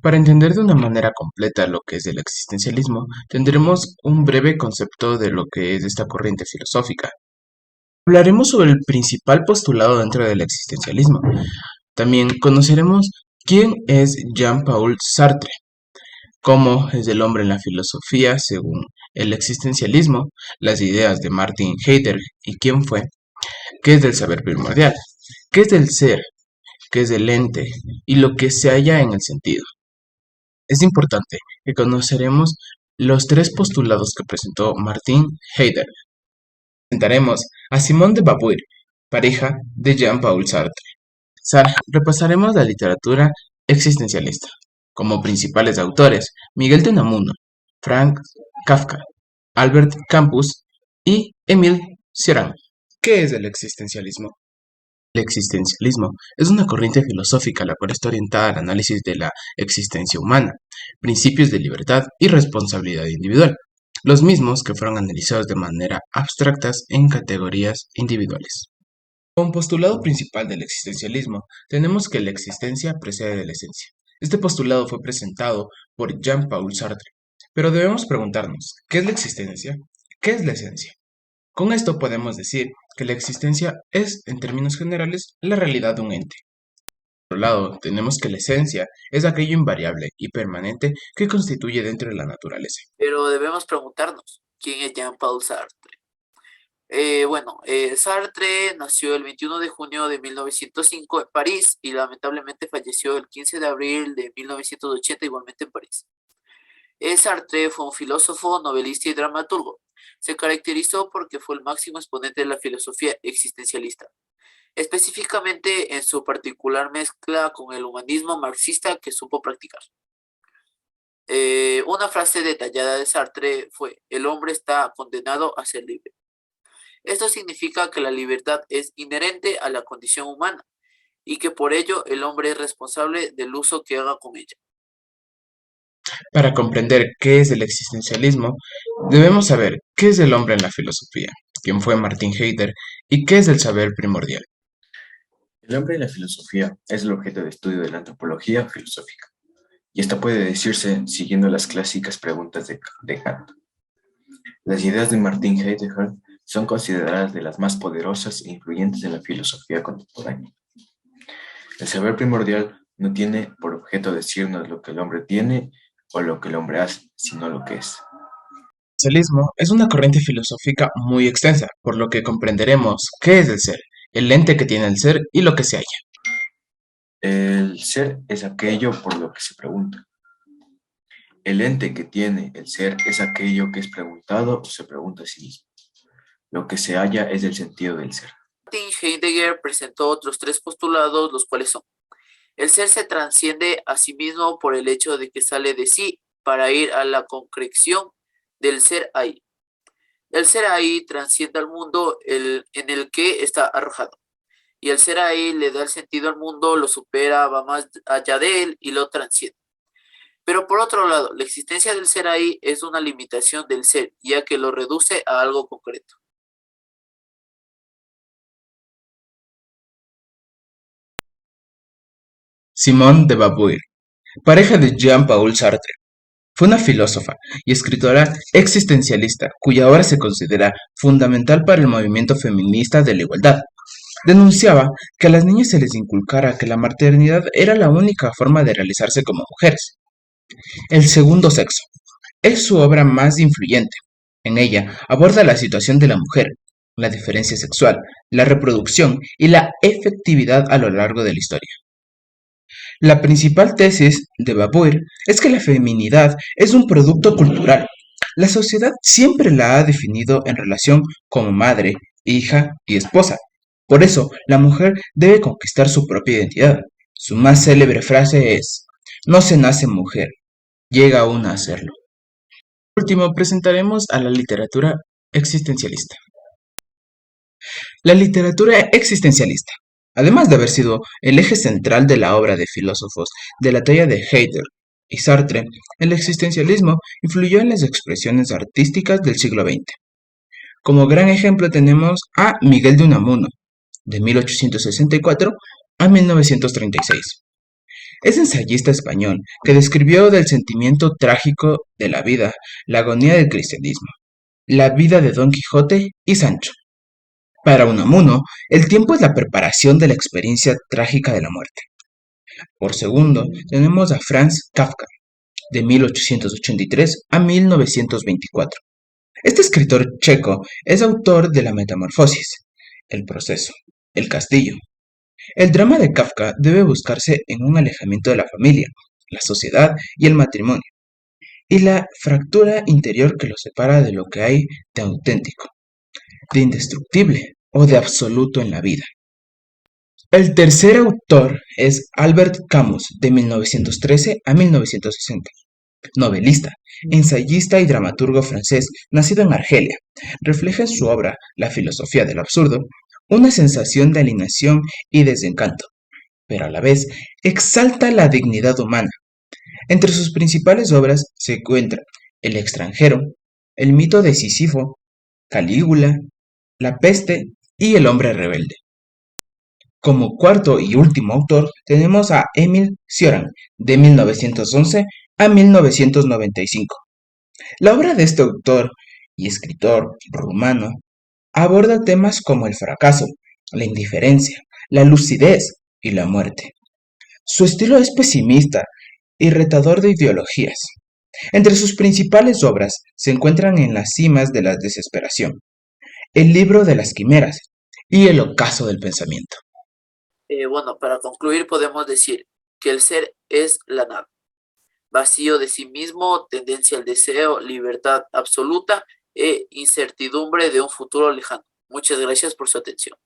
Para entender de una manera completa lo que es el existencialismo, tendremos un breve concepto de lo que es esta corriente filosófica. Hablaremos sobre el principal postulado dentro del existencialismo. También conoceremos quién es Jean-Paul Sartre, cómo es el hombre en la filosofía según el existencialismo, las ideas de Martin Heidegger y quién fue, qué es del saber primordial, qué es del ser, qué es del ente y lo que se halla en el sentido. Es importante que conoceremos los tres postulados que presentó Martin Heidegger. Presentaremos a Simone de Beauvoir, pareja de Jean-Paul Sartre. Repasaremos la literatura existencialista, como principales autores Miguel de Unamuno, Franz Kafka, Albert Camus y Émile Cioran. ¿Qué es el existencialismo? El existencialismo es una corriente filosófica la cual está orientada al análisis de la existencia humana, principios de libertad y responsabilidad individual, los mismos que fueron analizados de manera abstractas en categorías individuales. Como postulado principal del existencialismo, tenemos que la existencia precede de la esencia. Este postulado fue presentado por Jean-Paul Sartre, pero debemos preguntarnos, ¿qué es la existencia? ¿Qué es la esencia? Con esto podemos decir que la existencia es, en términos generales, la realidad de un ente. Por otro lado, tenemos que la esencia es aquello invariable y permanente que constituye dentro de la naturaleza. Pero debemos preguntarnos, ¿quién es Jean-Paul Sartre? Sartre nació el 21 de junio de 1905 en París y lamentablemente falleció el 15 de abril de 1980 igualmente en París. Sartre fue un filósofo, novelista y dramaturgo. Se caracterizó porque fue el máximo exponente de la filosofía existencialista, específicamente en su particular mezcla con el humanismo marxista que supo practicar. Una frase detallada de Sartre fue: el hombre está condenado a ser libre. Esto significa que la libertad es inherente a la condición humana y que por ello el hombre es responsable del uso que haga con ella. Para comprender qué es el existencialismo, debemos saber qué es el hombre en la filosofía, quién fue Martin Heidegger y qué es el saber primordial. El hombre en la filosofía es el objeto de estudio de la antropología filosófica, y esta puede decirse siguiendo las clásicas preguntas de Kant. Las ideas de Martin Heidegger son consideradas de las más poderosas e influyentes en la filosofía contemporánea. El saber primordial no tiene por objeto decirnos lo que el hombre tiene o lo que el hombre hace, sino lo que es. El existencialismo es una corriente filosófica muy extensa, por lo que comprenderemos qué es el ser, el ente que tiene el ser y lo que se halla. El ser es aquello por lo que se pregunta. El ente que tiene el ser es aquello que es preguntado o se pregunta a sí mismo. Lo que se halla es el sentido del ser. Martin Heidegger presentó otros tres postulados, los cuales son: el ser se trasciende a sí mismo por el hecho de que sale de sí para ir a la concreción del ser ahí. El ser ahí trasciende al mundo en el que está arrojado. Y el ser ahí le da el sentido al mundo, lo supera, va más allá de él y lo transciende. Pero por otro lado, la existencia del ser ahí es una limitación del ser, ya que lo reduce a algo concreto. Simone de Beauvoir, pareja de Jean-Paul Sartre, fue una filósofa y escritora existencialista cuya obra se considera fundamental para el movimiento feminista de la igualdad. Denunciaba que a las niñas se les inculcara que la maternidad era la única forma de realizarse como mujeres. El segundo sexo es su obra más influyente. En ella aborda la situación de la mujer, la diferencia sexual, la reproducción y la efectividad a lo largo de la historia. La principal tesis de Beauvoir es que la feminidad es un producto cultural. La sociedad siempre la ha definido en relación como madre, hija y esposa. Por eso, la mujer debe conquistar su propia identidad. Su más célebre frase es: no se nace mujer, llega una a serlo. Por último, presentaremos a la literatura existencialista. La literatura existencialista, además de haber sido el eje central de la obra de filósofos de la talla de Heidegger y Sartre, el existencialismo influyó en las expresiones artísticas del siglo XX. Como gran ejemplo tenemos a Miguel de Unamuno, de 1864 a 1936. Es ensayista español que describió del sentimiento trágico de la vida, la agonía del cristianismo, la vida de Don Quijote y Sancho. Para Unamuno, el tiempo es la preparación de la experiencia trágica de la muerte. Por segundo, tenemos a Franz Kafka, de 1883 a 1924. Este escritor checo es autor de La Metamorfosis, El Proceso, El Castillo. El drama de Kafka debe buscarse en un alejamiento de la familia, la sociedad y el matrimonio, y la fractura interior que lo separa de lo que hay de auténtico, de indestructible o de absoluto en la vida. El tercer autor es Albert Camus, de 1913 a 1960. Novelista, ensayista y dramaturgo francés nacido en Argelia, refleja en su obra La filosofía del absurdo una sensación de alienación y desencanto, pero a la vez exalta la dignidad humana. Entre sus principales obras se encuentran El extranjero, El mito de Sísifo, Calígula, La peste y El hombre rebelde. Como cuarto y último autor tenemos a Émile Cioran, de 1911 a 1995. La obra de este autor y escritor rumano aborda temas como el fracaso, la indiferencia, la lucidez y la muerte. Su estilo es pesimista y retador de ideologías. Entre sus principales obras se encuentran En las cimas de la desesperación, El libro de las quimeras y El ocaso del pensamiento. Bueno, para concluir podemos decir que el ser es la nada, vacío de sí mismo, tendencia al deseo, libertad absoluta e incertidumbre de un futuro lejano. Muchas gracias por su atención.